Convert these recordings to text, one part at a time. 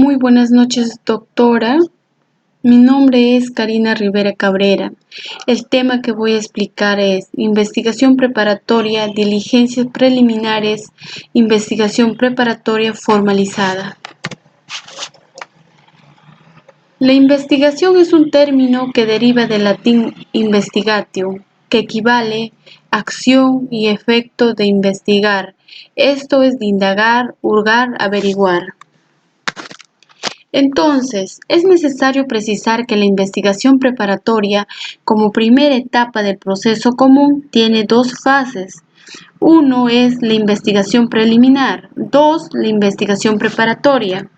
Muy buenas noches, doctora. Mi nombre es Karina Rivera Cabrera. El tema que voy a explicar es investigación preparatoria, diligencias preliminares, investigación preparatoria formalizada. La investigación es un término que deriva del latín investigatio, que equivale a acción y efecto de investigar. Esto es de indagar, hurgar, averiguar. Entonces, es necesario precisar que la investigación preparatoria, como primera etapa del proceso común, tiene dos fases. Uno es la investigación preliminar, dos, la investigación preparatoria.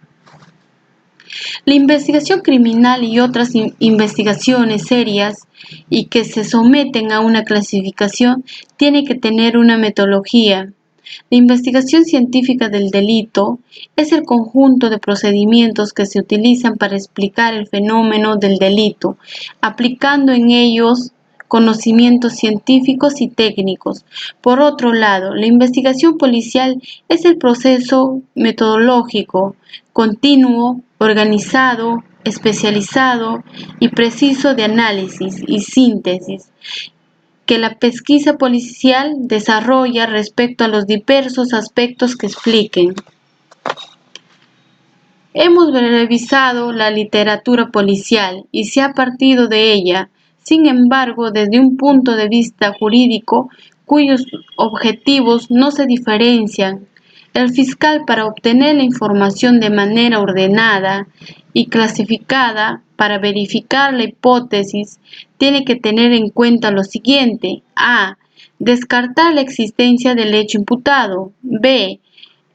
La investigación criminal y otras investigaciones serias y que se someten a una clasificación tiene que tener una metodología. La investigación científica del delito es el conjunto de procedimientos que se utilizan para explicar el fenómeno del delito, aplicando en ellos conocimientos científicos y técnicos. Por otro lado, la investigación policial es el proceso metodológico, continuo, organizado, especializado y preciso de análisis y síntesis que la pesquisa policial desarrolla respecto a los diversos aspectos que expliquen. Hemos revisado la literatura policial y se ha partido de ella, sin embargo, desde un punto de vista jurídico, cuyos objetivos no se diferencian. El fiscal, para obtener la información de manera ordenada y clasificada para verificar la hipótesis, tiene que tener en cuenta lo siguiente: a. Descartar la existencia del hecho imputado. B.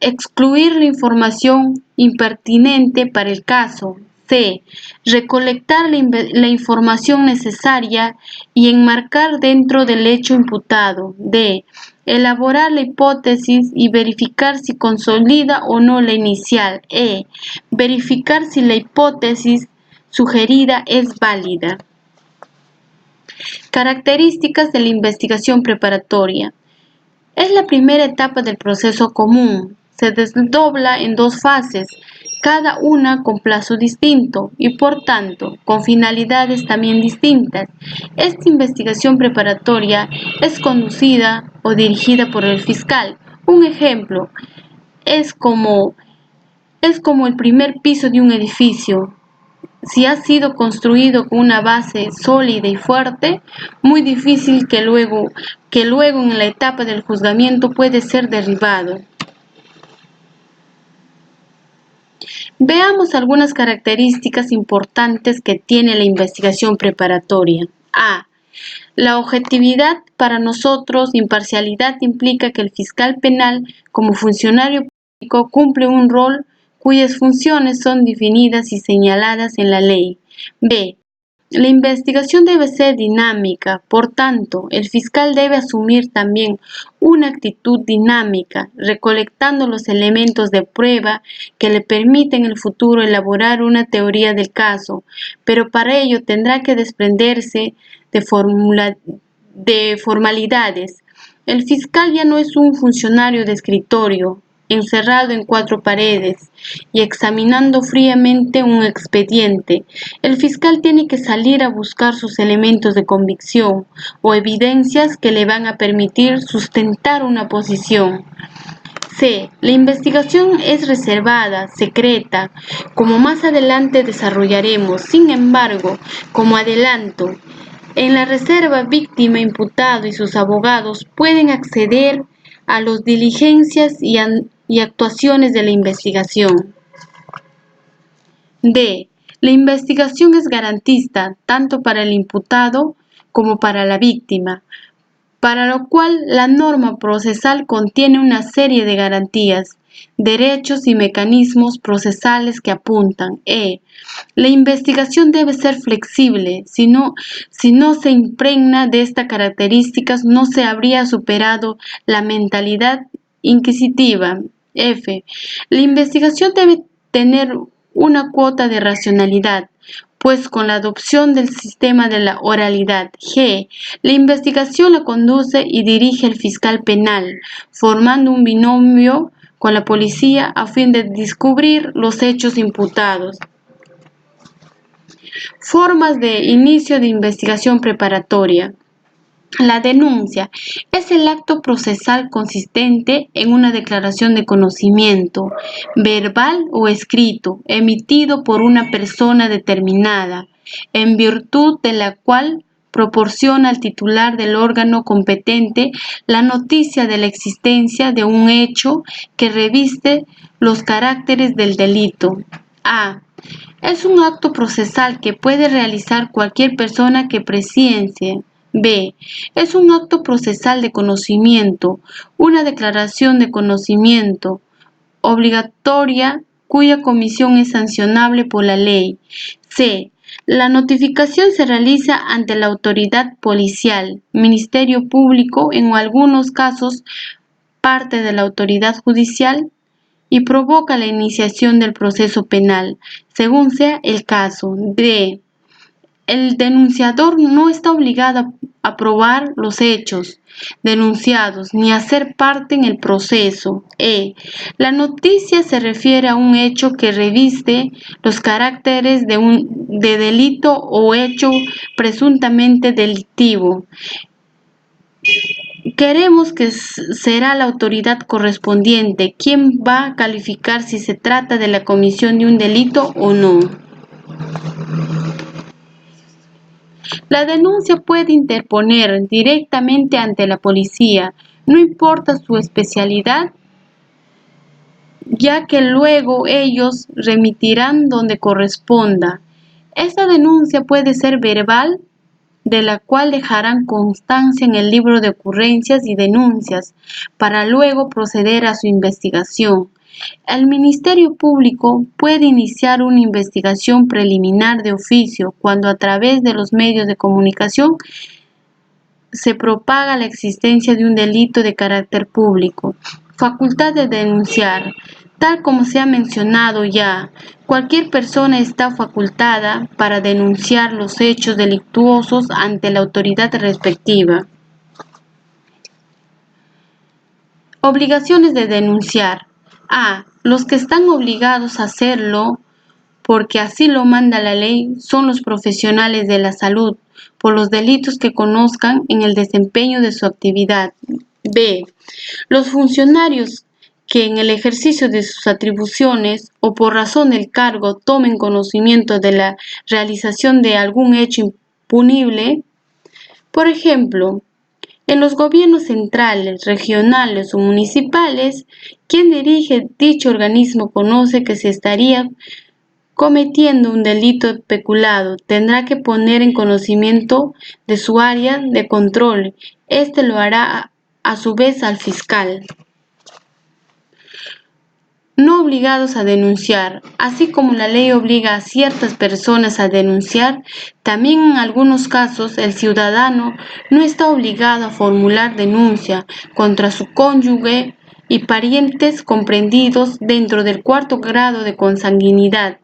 Excluir la información impertinente para el caso. C. Recolectar la información necesaria y enmarcar dentro del hecho imputado. D. Elaborar la hipótesis y verificar si consolida o no la inicial. E. Verificar si la hipótesis sugerida es válida. Características de la investigación preparatoria. Es la primera etapa del proceso común. Se desdobla en dos fases, cada una con plazo distinto y, por tanto, con finalidades también distintas. Esta investigación preparatoria es conducida o dirigida por el fiscal. Un ejemplo es como el primer piso de un edificio. Si ha sido construido con una base sólida y fuerte, muy difícil que luego en la etapa del juzgamiento puede ser derribado. Veamos algunas características importantes que tiene la investigación preparatoria. A. La objetividad. Para nosotros, imparcialidad implica que el fiscal penal, como funcionario público, cumple un rol cuyas funciones son definidas y señaladas en la ley. B. La investigación debe ser dinámica, por tanto, el fiscal debe asumir también una actitud dinámica, recolectando los elementos de prueba que le permiten en el futuro elaborar una teoría del caso, pero para ello tendrá que desprenderse de formalidades. El fiscal ya no es un funcionario de escritorio, encerrado en cuatro paredes y examinando fríamente un expediente. El fiscal tiene que salir a buscar sus elementos de convicción o evidencias que le van a permitir sustentar una posición. C. La investigación es reservada, secreta, como más adelante desarrollaremos. Sin embargo, como adelanto, en la reserva, víctima, imputado y sus abogados pueden acceder a las diligencias y actuaciones de la investigación. D. La investigación es garantista tanto para el imputado como para la víctima, para lo cual la norma procesal contiene una serie de garantías, derechos y mecanismos procesales que apuntan. La investigación debe ser flexible. Si no se impregna de estas características, no se habría superado la mentalidad inquisitiva. F. La investigación debe tener una cuota de racionalidad, pues con la adopción del sistema de la oralidad. G. La investigación la conduce y dirige el fiscal penal, formando un binomio con la policía a fin de descubrir los hechos imputados. Formas de inicio de investigación preparatoria. La denuncia es el acto procesal consistente en una declaración de conocimiento, verbal o escrito, emitido por una persona determinada, en virtud de la cual proporciona al titular del órgano competente la noticia de la existencia de un hecho que reviste los caracteres del delito. A. Es un acto procesal que puede realizar cualquier persona que presencie. B. Es un acto procesal de conocimiento, una declaración de conocimiento obligatoria cuya comisión es sancionable por la ley. C. La notificación se realiza ante la autoridad policial, Ministerio Público, en algunos casos parte de la autoridad judicial, y provoca la iniciación del proceso penal, según sea el caso. D. El denunciador no está obligado a probar los hechos denunciados ni a ser parte en el proceso. E. La noticia se refiere a un hecho que reviste los caracteres de delito o hecho presuntamente delictivo. Queremos que será la autoridad correspondiente quien va a calificar si se trata de la comisión de un delito o no. La denuncia puede interponer directamente ante la policía, no importa su especialidad, ya que luego ellos remitirán donde corresponda. Esta denuncia puede ser verbal, de la cual dejarán constancia en el libro de ocurrencias y denuncias, para luego proceder a su investigación. El Ministerio Público puede iniciar una investigación preliminar de oficio cuando a través de los medios de comunicación se propaga la existencia de un delito de carácter público. Facultad de denunciar. Tal como se ha mencionado ya, cualquier persona está facultada para denunciar los hechos delictuosos ante la autoridad respectiva. Obligaciones de denunciar. A. Los que están obligados a hacerlo porque así lo manda la ley son los profesionales de la salud, por los delitos que conozcan en el desempeño de su actividad. B. Los funcionarios que en el ejercicio de sus atribuciones o por razón del cargo tomen conocimiento de la realización de algún hecho impunible. Por ejemplo, en los gobiernos centrales, regionales o municipales, quien dirige dicho organismo conoce que se estaría cometiendo un delito peculado, tendrá que poner en conocimiento de su área de control. Este lo hará a su vez al fiscal. No obligados a denunciar. Así como la ley obliga a ciertas personas a denunciar, también en algunos casos el ciudadano no está obligado a formular denuncia contra su cónyuge y parientes comprendidos dentro del cuarto grado de consanguinidad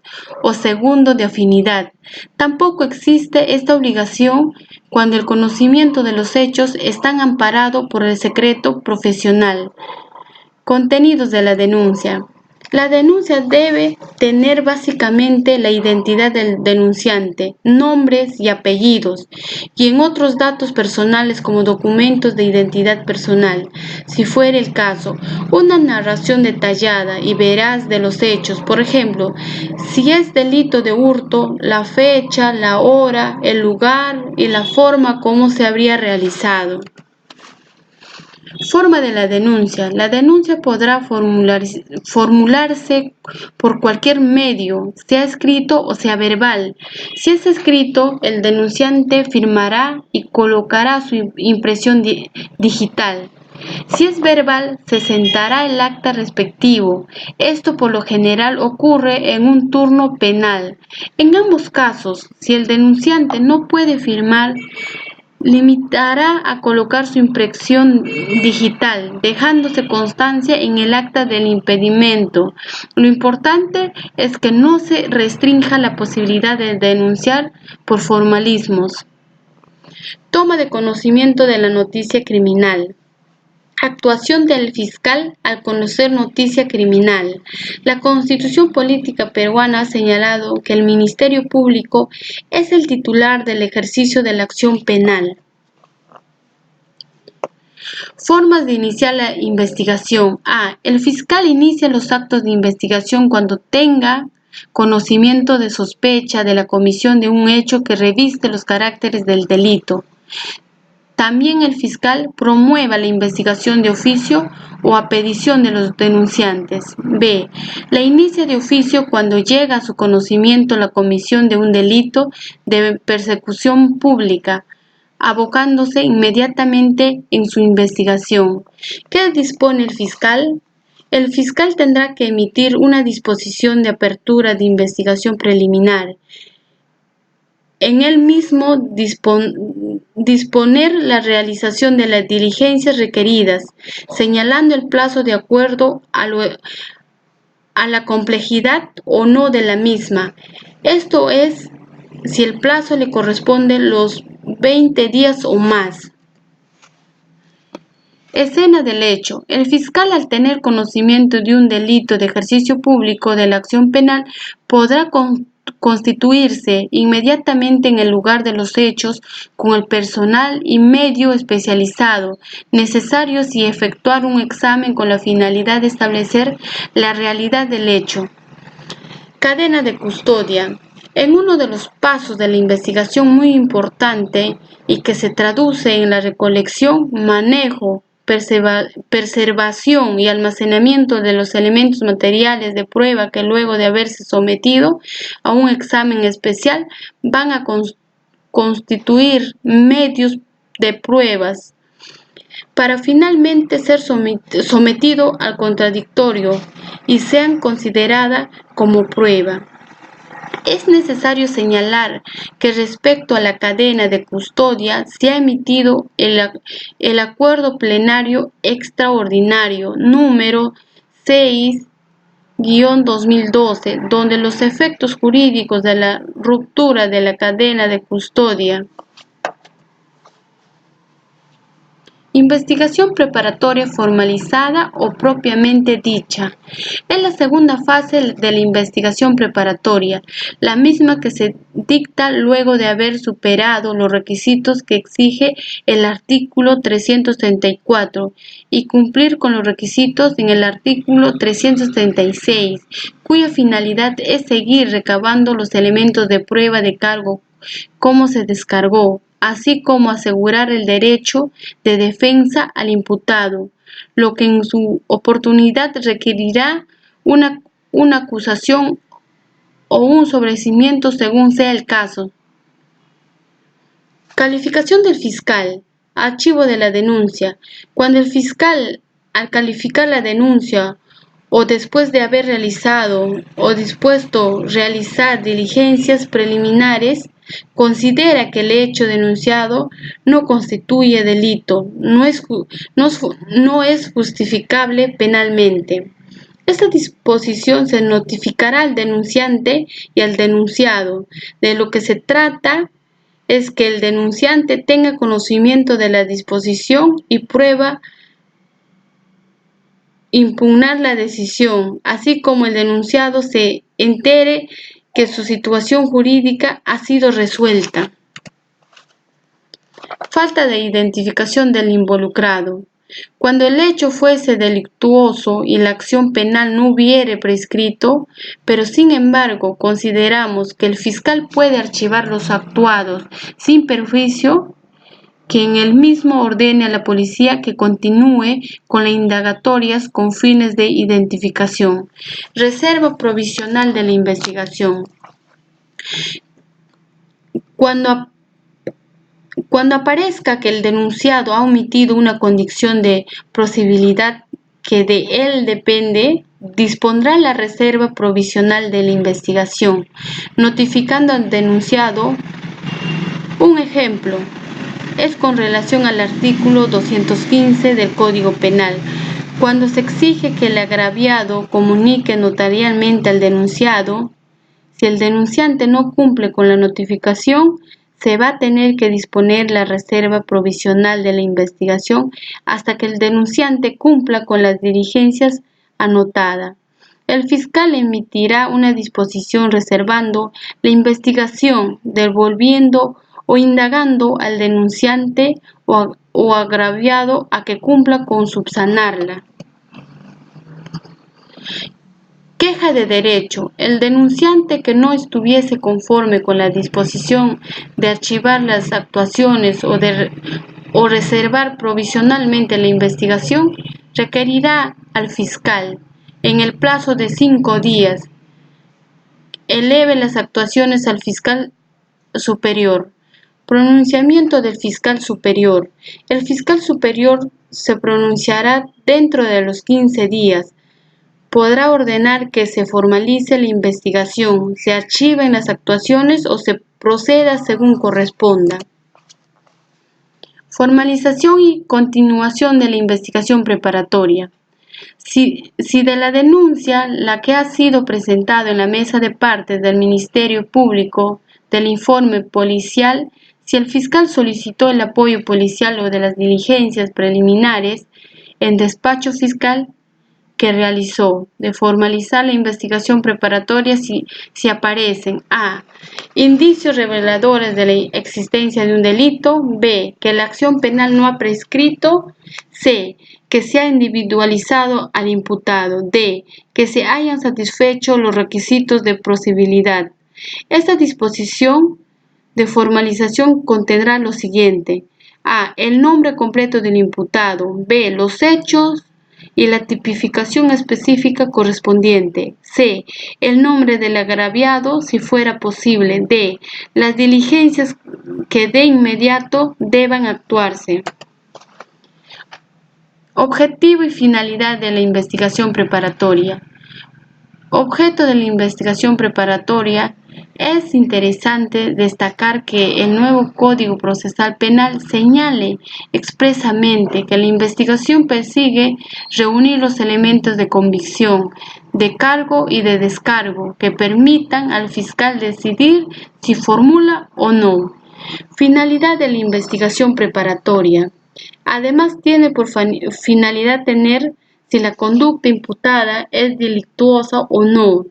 o segundo de afinidad. Tampoco existe esta obligación cuando el conocimiento de los hechos está amparado por el secreto profesional. Contenidos de la denuncia. La denuncia debe tener básicamente la identidad del denunciante, nombres y apellidos, y en otros datos personales como documentos de identidad personal, si fuera el caso, una narración detallada y veraz de los hechos, por ejemplo, si es delito de hurto, la fecha, la hora, el lugar y la forma como se habría realizado. Forma de la denuncia. La denuncia podrá formularse por cualquier medio, sea escrito o sea verbal. Si es escrito, el denunciante firmará y colocará su impresión digital. Si es verbal, se sentará el acta respectivo. Esto por lo general ocurre en un turno penal. En ambos casos, si el denunciante no puede firmar, limitará a colocar su impresión digital, dejándose constancia en el acta del impedimento. Lo importante es que no se restrinja la posibilidad de denunciar por formalismos. Toma de conocimiento de la noticia criminal. Actuación del fiscal al conocer noticia criminal. La Constitución Política Peruana ha señalado que el Ministerio Público es el titular del ejercicio de la acción penal. Formas de iniciar la investigación. A. El fiscal inicia los actos de investigación cuando tenga conocimiento de sospecha de la comisión de un hecho que reviste los caracteres del delito. También el fiscal promueva la investigación de oficio o a petición de los denunciantes. B. La inicia de oficio cuando llega a su conocimiento la comisión de un delito de persecución pública, abocándose inmediatamente en su investigación. ¿Qué dispone el fiscal? El fiscal tendrá que emitir una disposición de apertura de investigación preliminar. En el mismo disponer la realización de las diligencias requeridas, señalando el plazo de acuerdo a la complejidad o no de la misma. Esto es, si el plazo le corresponde los 20 días o más. Escena del hecho. El fiscal, al tener conocimiento de un delito de ejercicio público de la acción penal, podrá constituirse inmediatamente en el lugar de los hechos con el personal y medio especializado necesarios y efectuar un examen con la finalidad de establecer la realidad del hecho. Cadena de custodia. En uno de los pasos de la investigación muy importante y que se traduce en la recolección, manejo, preservación y almacenamiento de los elementos materiales de prueba que luego de haberse sometido a un examen especial van a constituir medios de pruebas para finalmente ser sometido al contradictorio y sean consideradas como prueba. Es necesario señalar que respecto a la cadena de custodia se ha emitido el Acuerdo Plenario Extraordinario número 6-2012, donde los efectos jurídicos de la ruptura de la cadena de custodia. Investigación preparatoria formalizada o propiamente dicha. Es la segunda fase de la investigación preparatoria, la misma que se dicta luego de haber superado los requisitos que exige el artículo 334 y cumplir con los requisitos en el artículo 336, cuya finalidad es seguir recabando los elementos de prueba de cargo, cómo se descargó, así como asegurar el derecho de defensa al imputado, lo que en su oportunidad requerirá una acusación o un sobreseimiento según sea el caso. Calificación del fiscal. Archivo de la denuncia. Cuando el fiscal, al calificar la denuncia o después de haber realizado o dispuesto realizar diligencias preliminares, considera que el hecho denunciado no constituye delito, no es justificable penalmente. Esta disposición se notificará al denunciante y al denunciado. De lo que se trata es que el denunciante tenga conocimiento de la disposición y prueba impugnar la decisión, así como el denunciado se entere que su situación jurídica ha sido resuelta. Falta de identificación del involucrado. Cuando el hecho fuese delictuoso y la acción penal no hubiere prescrito, pero sin embargo consideramos que el fiscal puede archivar los actuados sin perjuicio, que en el mismo ordene a la policía que continúe con las indagatorias con fines de identificación. Reserva provisional de la investigación. Cuando aparezca que el denunciado ha omitido una condición de procedibilidad que de él depende, dispondrá la reserva provisional de la investigación, notificando al denunciado. Un ejemplo es con relación al artículo 215 del Código Penal, cuando se exige que el agraviado comunique notarialmente al denunciado. Si el denunciante no cumple con la notificación, se va a tener que disponer la reserva provisional de la investigación hasta que el denunciante cumpla con las diligencias anotadas. El fiscal emitirá una disposición reservando la investigación, devolviendo o indagando al denunciante o agraviado a que cumpla con subsanarla. Queja de derecho. El denunciante que no estuviese conforme con la disposición de archivar las actuaciones o reservar provisionalmente la investigación, requerirá al fiscal, en el plazo de 5 días, eleve las actuaciones al fiscal superior. Pronunciamiento del fiscal superior. El fiscal superior se pronunciará dentro de los 15 días. Podrá ordenar que se formalice la investigación, se archiven las actuaciones o se proceda según corresponda. Formalización y continuación de la investigación preparatoria. Si de la denuncia, la que ha sido presentada en la mesa de partes del Ministerio Público, del informe policial, si el fiscal solicitó el apoyo policial o de las diligencias preliminares en despacho fiscal que realizó, de formalizar la investigación preparatoria si aparecen a. Indicios reveladores de la existencia de un delito, b. que la acción penal no ha prescrito, c. que se ha individualizado al imputado, d. que se hayan satisfecho los requisitos de procedibilidad. Esta disposición de formalización contendrá lo siguiente: a. el nombre completo del imputado, b. los hechos y la tipificación específica correspondiente, c. el nombre del agraviado si fuera posible, d. las diligencias que de inmediato deban actuarse. Objetivo y finalidad de la investigación preparatoria. Objeto de la investigación preparatoria. Es interesante destacar que el nuevo Código Procesal Penal señale expresamente que la investigación persigue reunir los elementos de convicción, de cargo y de descargo que permitan al fiscal decidir si formula o no. Finalidad de la investigación preparatoria. Además, tiene por finalidad tener si la conducta imputada es delictuosa o no,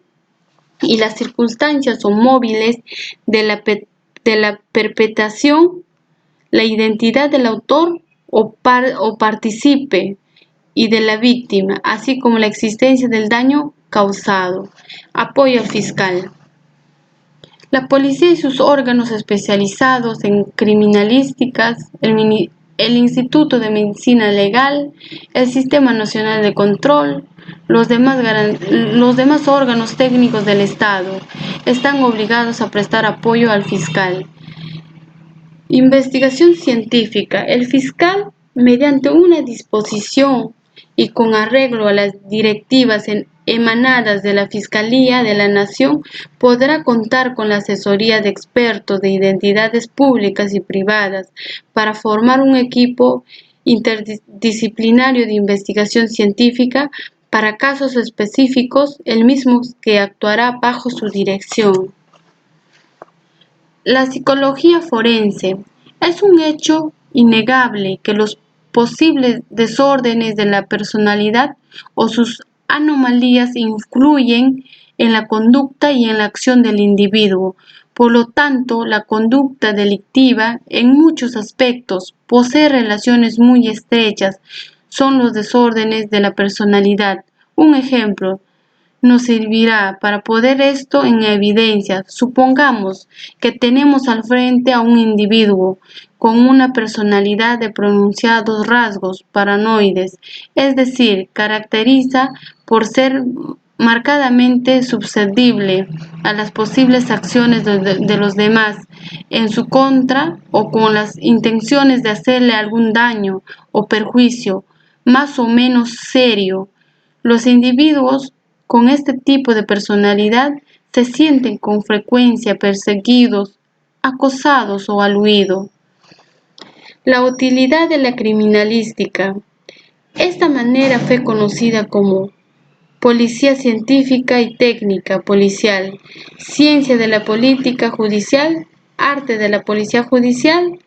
y las circunstancias o móviles de la perpetración, la identidad del autor o participe y de la víctima, así como la existencia del daño causado. Apoyo al fiscal. La policía y sus órganos especializados en criminalísticas, el Instituto de Medicina Legal, el Sistema Nacional de Control, los demás órganos técnicos del Estado están obligados a prestar apoyo al fiscal. Investigación científica. El fiscal, mediante una disposición y con arreglo a las directivas emanadas de la Fiscalía de la Nación, podrá contar con la asesoría de expertos de identidades públicas y privadas para formar un equipo interdisciplinario de investigación científica para casos específicos, el mismo que actuará bajo su dirección. La psicología forense. Es un hecho innegable que los posibles desórdenes de la personalidad o sus anomalías influyen en la conducta y en la acción del individuo. Por lo tanto, la conducta delictiva, en muchos aspectos, posee relaciones muy estrechas. Son los desórdenes de la personalidad. Un ejemplo nos servirá para poner esto en evidencia. Supongamos que tenemos al frente a un individuo con una personalidad de pronunciados rasgos paranoides, es decir, caracteriza por ser marcadamente susceptible a las posibles acciones de los demás en su contra o con las intenciones de hacerle algún daño o perjuicio más o menos serio. Los individuos con este tipo de personalidad se sienten con frecuencia perseguidos, acosados o al huido. La utilidad de la criminalística. Esta manera fue conocida como policía científica y técnica policial, ciencia de la política judicial, arte de la policía judicial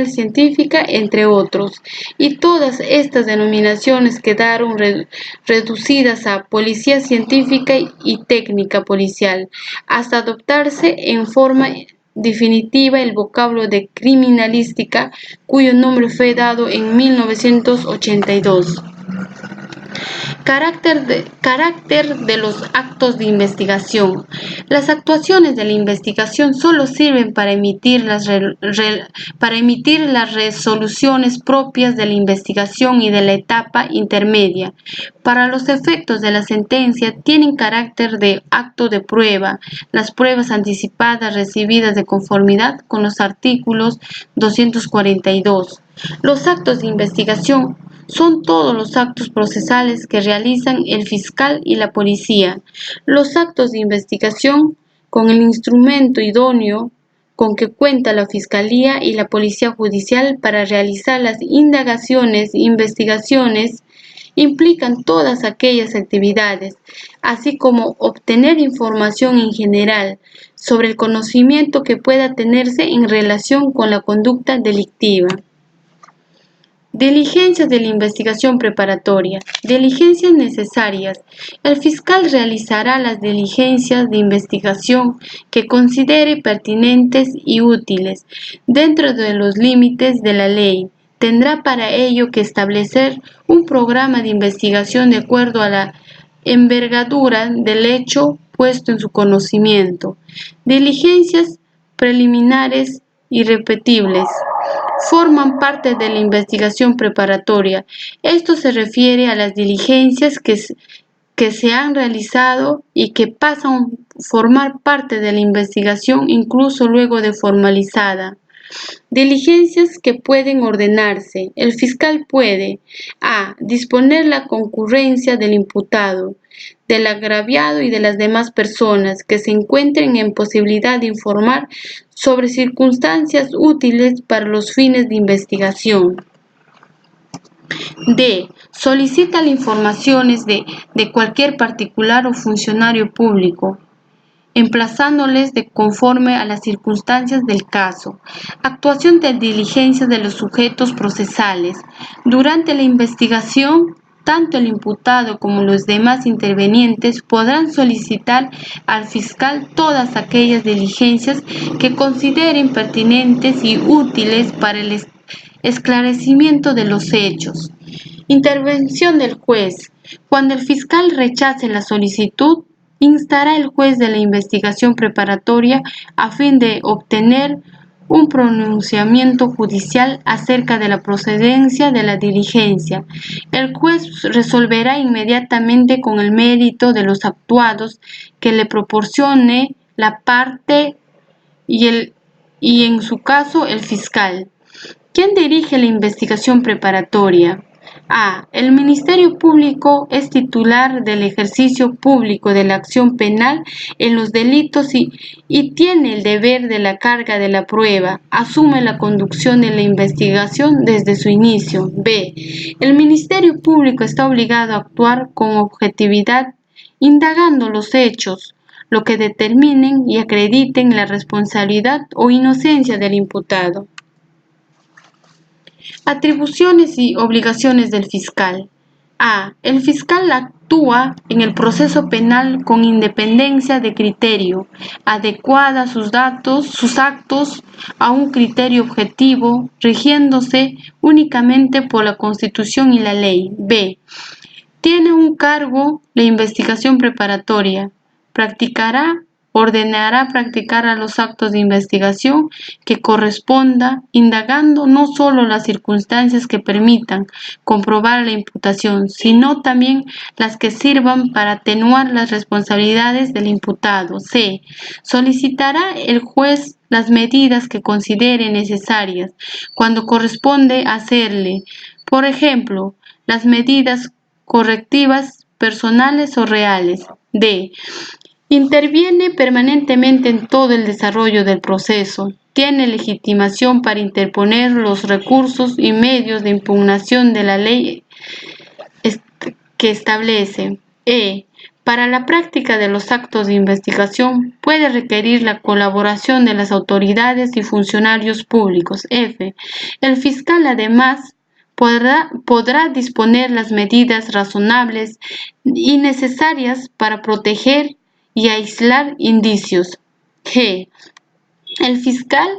científica, entre otros, y todas estas denominaciones quedaron reducidas a policía científica y técnica policial, hasta adoptarse en forma definitiva el vocablo de criminalística, cuyo nombre fue dado en 1982. Carácter de los actos de investigación. Las actuaciones de la investigación solo sirven para emitir las resoluciones propias de la investigación y de la etapa intermedia. Para los efectos de la sentencia tienen carácter de acto de prueba, las pruebas anticipadas recibidas de conformidad con los artículos 242. Los actos de investigación son todos los actos procesales que realizan el fiscal y la policía. Los actos de investigación con el instrumento idóneo con que cuenta la Fiscalía y la Policía Judicial para realizar las indagaciones e investigaciones implican todas aquellas actividades, así como obtener información en general sobre el conocimiento que pueda tenerse en relación con la conducta delictiva. Diligencias de la investigación preparatoria. Diligencias necesarias. El fiscal realizará las diligencias de investigación que considere pertinentes y útiles dentro de los límites de la ley. Tendrá para ello que establecer un programa de investigación de acuerdo a la envergadura del hecho puesto en su conocimiento. Diligencias preliminares irrepetibles forman parte de la investigación preparatoria. Esto se refiere a las diligencias que se han realizado y que pasan a formar parte de la investigación incluso luego de formalizada. Diligencias que pueden ordenarse. El fiscal puede: a. disponer la concurrencia del imputado, del agraviado y de las demás personas que se encuentren en posibilidad de informar sobre circunstancias útiles para los fines de investigación. D. Solicita las informaciones de cualquier particular o funcionario público, emplazándoles de conforme a las circunstancias del caso. Actuación de diligencia de los sujetos procesales. Durante la investigación, tanto el imputado como los demás intervenientes podrán solicitar al fiscal todas aquellas diligencias que consideren pertinentes y útiles para el esclarecimiento de los hechos. Intervención del juez. Cuando el fiscal rechace la solicitud, instará el juez de la investigación preparatoria a fin de obtener un pronunciamiento judicial acerca de la procedencia de la diligencia. El juez resolverá inmediatamente con el mérito de los actuados que le proporcione la parte y en su caso el fiscal. ¿Quién dirige la investigación preparatoria? A. El Ministerio Público es titular del ejercicio público de la acción penal en los delitos y tiene el deber de la carga de la prueba. Asume la conducción de la investigación desde su inicio. B. El Ministerio Público está obligado a actuar con objetividad, indagando los hechos, lo que determinen y acrediten la responsabilidad o inocencia del imputado. Atribuciones y obligaciones del fiscal. A. El fiscal actúa en el proceso penal con independencia de criterio, adecuada sus actos a un criterio objetivo, rigiéndose únicamente por la Constitución y la ley. B. Tiene un cargo la investigación preparatoria. Ordenará practicar a los actos de investigación que corresponda, indagando no solo las circunstancias que permitan comprobar la imputación, sino también las que sirvan para atenuar las responsabilidades del imputado. C. Solicitará el juez las medidas que considere necesarias cuando corresponde hacerle, por ejemplo, las medidas correctivas personales o reales. D. Interviene permanentemente en todo el desarrollo del proceso. Tiene legitimación para interponer los recursos y medios de impugnación de la ley que establece. E. Para la práctica de los actos de investigación puede requerir la colaboración de las autoridades y funcionarios públicos. F. El fiscal además podrá disponer las medidas razonables y necesarias para proteger y aislar indicios. G. El fiscal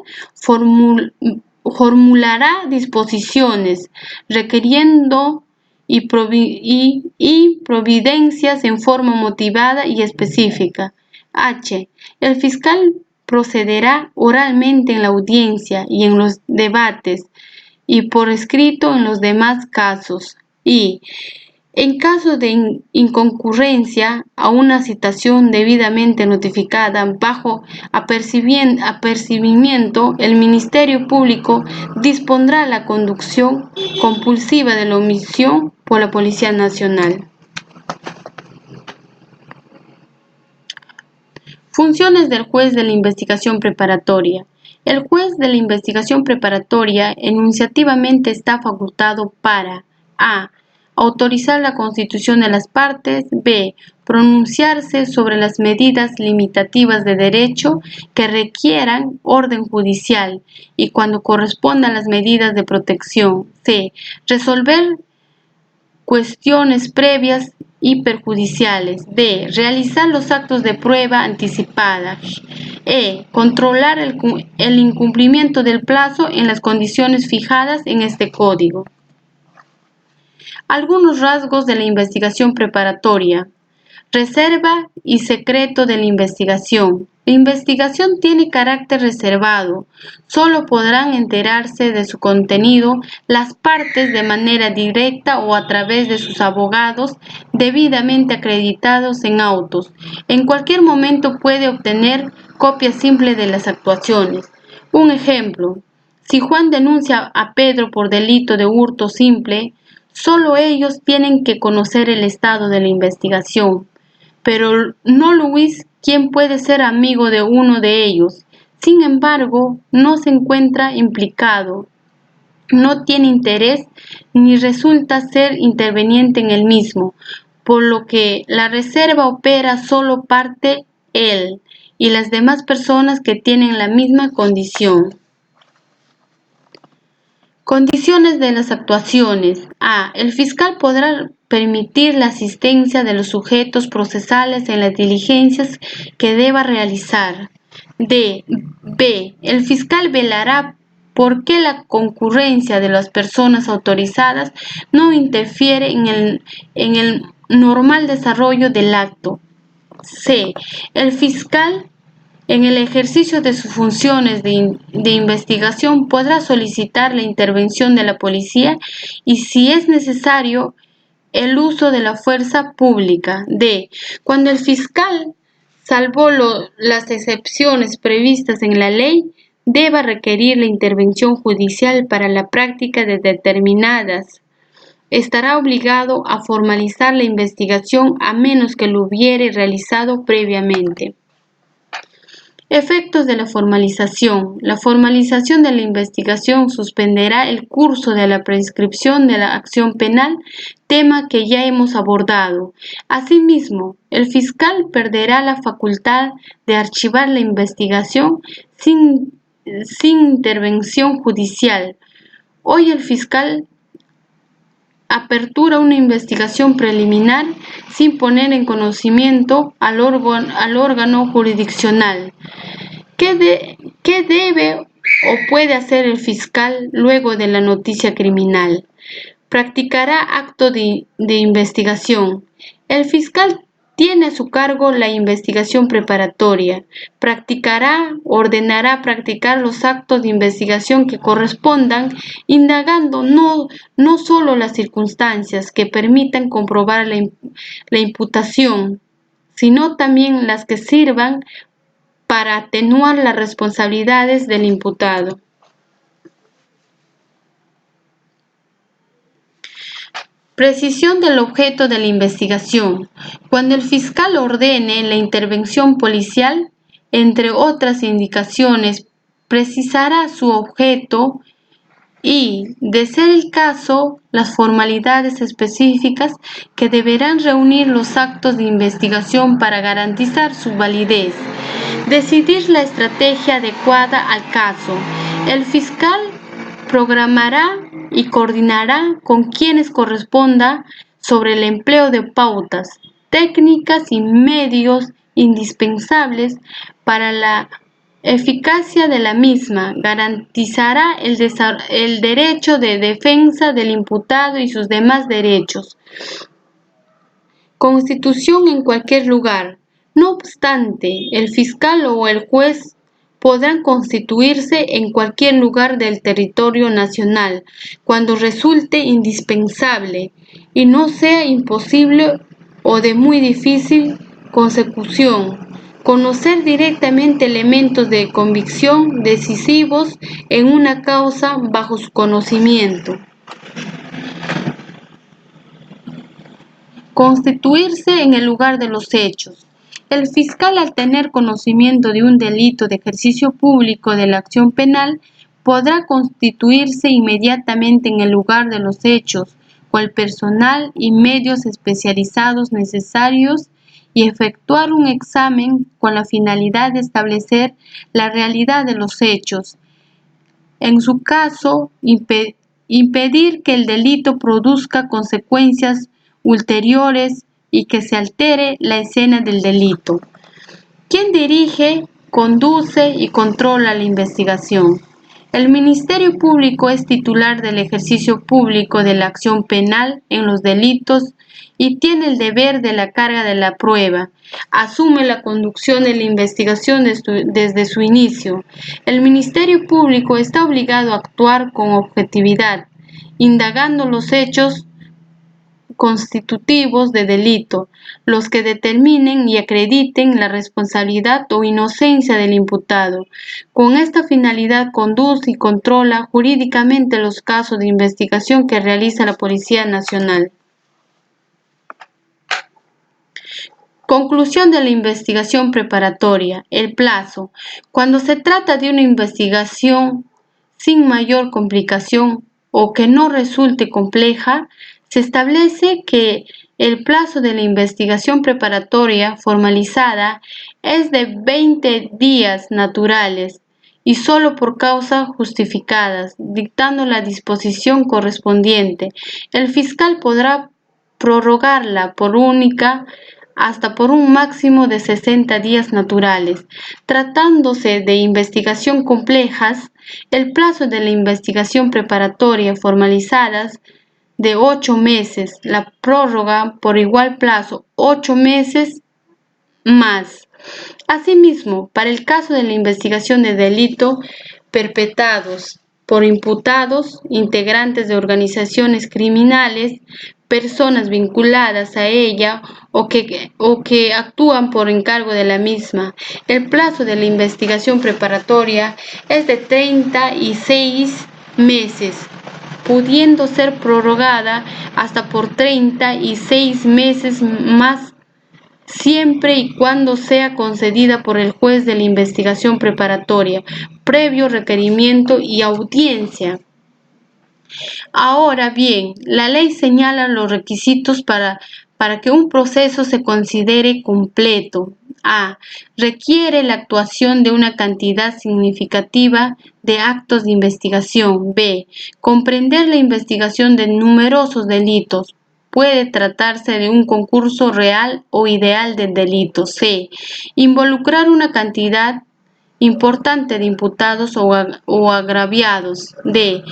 formulará disposiciones requiriendo y providencias en forma motivada y específica. H. El fiscal procederá oralmente en la audiencia y en los debates y por escrito en los demás casos. I. En caso de inconcurrencia a una citación debidamente notificada bajo apercibimiento, el Ministerio Público dispondrá la conducción compulsiva de la omisión por la Policía Nacional. Funciones del juez de la investigación preparatoria. El juez de la investigación preparatoria enunciativamente está facultado para a. Autorizar la constitución de las partes. B. Pronunciarse sobre las medidas limitativas de derecho que requieran orden judicial y cuando correspondan las medidas de protección. C. Resolver cuestiones previas y perjudiciales. D. Realizar los actos de prueba anticipada. E. Controlar el incumplimiento del plazo en las condiciones fijadas en este código. Algunos rasgos de la investigación preparatoria. Reserva y secreto de la investigación. La investigación tiene carácter reservado. Solo podrán enterarse de su contenido las partes de manera directa o a través de sus abogados debidamente acreditados en autos. En cualquier momento puede obtener copia simple de las actuaciones. Un ejemplo. Si Juan denuncia a Pedro por delito de hurto simple, solo ellos tienen que conocer el estado de la investigación, pero no Luis, quien puede ser amigo de uno de ellos. Sin embargo, no se encuentra implicado, no tiene interés ni resulta ser interveniente en el mismo, por lo que la reserva opera solo parte él y las demás personas que tienen la misma condición. Condiciones de las actuaciones. A. El fiscal podrá permitir la asistencia de los sujetos procesales en las diligencias que deba realizar. D. B. El fiscal velará por que la concurrencia de las personas autorizadas no interfiere en el normal desarrollo del acto. C. El fiscal en el ejercicio de sus funciones de investigación podrá solicitar la intervención de la policía y, si es necesario, el uso de la fuerza pública. D. Cuando el fiscal, salvo las excepciones previstas en la ley, deba requerir la intervención judicial para la práctica de determinadas, estará obligado a formalizar la investigación a menos que lo hubiere realizado previamente. Efectos de la formalización. La formalización de la investigación suspenderá el curso de la prescripción de la acción penal, tema que ya hemos abordado. Asimismo, el fiscal perderá la facultad de archivar la investigación sin intervención judicial. Hoy el fiscal apertura una investigación preliminar sin poner en conocimiento al órgano jurisdiccional. ¿Qué debe o puede hacer el fiscal luego de la noticia criminal? Practicará acto de investigación. El fiscal tiene a su cargo la investigación preparatoria. Ordenará practicar los actos de investigación que correspondan, indagando no solo las circunstancias que permitan comprobar la imputación, sino también las que sirvan para atenuar las responsabilidades del imputado. Precisión del objeto de la investigación. Cuando el fiscal ordene la intervención policial, entre otras indicaciones, precisará su objeto y, de ser el caso, las formalidades específicas que deberán reunir los actos de investigación para garantizar su validez. Decidir la estrategia adecuada al caso. El fiscal programará y coordinará con quienes corresponda sobre el empleo de pautas, técnicas y medios indispensables para la eficacia de la misma, garantizará el derecho de defensa del imputado y sus demás derechos. Constitución en cualquier lugar. No obstante, el fiscal o el juez podrán constituirse en cualquier lugar del territorio nacional cuando resulte indispensable y no sea imposible o de muy difícil consecución. Conocer directamente elementos de convicción decisivos en una causa bajo su conocimiento. Constituirse en el lugar de los hechos. El fiscal, al tener conocimiento de un delito de ejercicio público de la acción penal, podrá constituirse inmediatamente en el lugar de los hechos, con el personal y medios especializados necesarios y efectuar un examen con la finalidad de establecer la realidad de los hechos. En su caso, impedir que el delito produzca consecuencias ulteriores y que se altere la escena del delito. ¿Quién dirige, conduce y controla la investigación? El Ministerio Público es titular del ejercicio público de la acción penal en los delitos y tiene el deber de la carga de la prueba. Asume la conducción de la investigación desde su inicio. El Ministerio Público está obligado a actuar con objetividad, indagando los hechos constitutivos de delito, los que determinen y acrediten la responsabilidad o inocencia del imputado. Con esta finalidad conduce y controla jurídicamente los casos de investigación que realiza la Policía Nacional. Conclusión de la investigación preparatoria. El plazo. Cuando se trata de una investigación sin mayor complicación o que no resulte compleja, se establece que el plazo de la investigación preparatoria formalizada es de 20 días naturales y solo por causas justificadas, dictando la disposición correspondiente. El fiscal podrá prorrogarla hasta por un máximo de 60 días naturales. Tratándose de investigación complejas, el plazo de la investigación preparatoria formalizadas de 8 meses, la prórroga por igual plazo 8 meses más. Asimismo, para el caso de la investigación de delito perpetrados por imputados, integrantes de organizaciones criminales, personas vinculadas a ella o que actúan por encargo de la misma, el plazo de la investigación preparatoria es de 36 meses, pudiendo ser prorrogada hasta por 36 meses más, siempre y cuando sea concedida por el juez de la investigación preparatoria, previo requerimiento y audiencia. Ahora bien, la ley señala los requisitos para que un proceso se considere completo. A. Requiere la actuación de una cantidad significativa de actos de investigación. B. Comprender la investigación de numerosos delitos. Puede tratarse de un concurso real o ideal de delitos. C. Involucrar una cantidad importante de imputados o agraviados. D.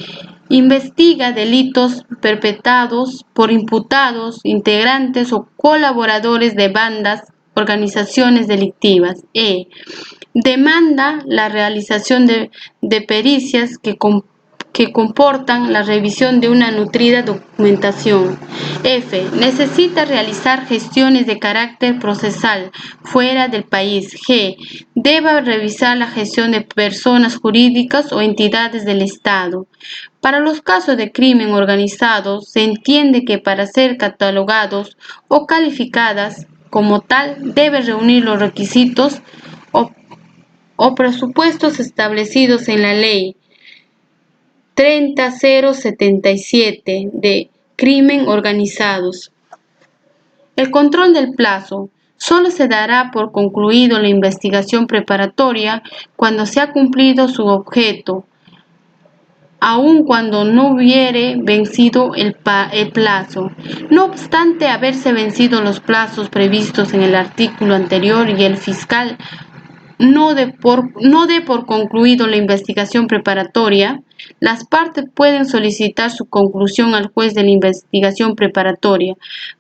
Investiga delitos perpetrados por imputados, integrantes o colaboradores de bandas, organizaciones delictivas. E. Demanda la realización de pericias que comportan la revisión de una nutrida documentación. F. Necesita realizar gestiones de carácter procesal fuera del país. G. Debe revisar la gestión de personas jurídicas o entidades del Estado. Para los casos de crimen organizado, se entiende que para ser catalogados o calificadas como tal, debe reunir los requisitos o presupuestos establecidos en la ley. 30077 de crimen organizados. El control del plazo solo se dará por concluido la investigación preparatoria cuando se ha cumplido su objeto, aun cuando no hubiere vencido el plazo. No obstante haberse vencido los plazos previstos en el artículo anterior y el fiscal no dé por concluido la investigación preparatoria, las partes pueden solicitar su conclusión al juez de la investigación preparatoria.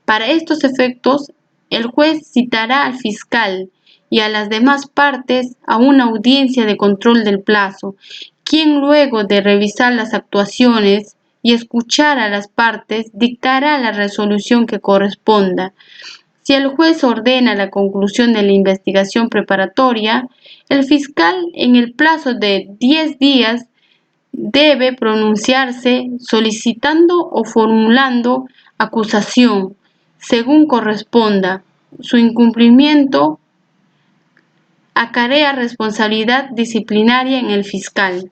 Para estos efectos, el juez citará al fiscal y a las demás partes a una audiencia de control del plazo, quien luego de revisar las actuaciones y escuchar a las partes, dictará la resolución que corresponda. Si el juez ordena la conclusión de la investigación preparatoria, el fiscal en el plazo de 10 días debe pronunciarse solicitando o formulando acusación, según corresponda. Su incumplimiento acarrea responsabilidad disciplinaria en el fiscal.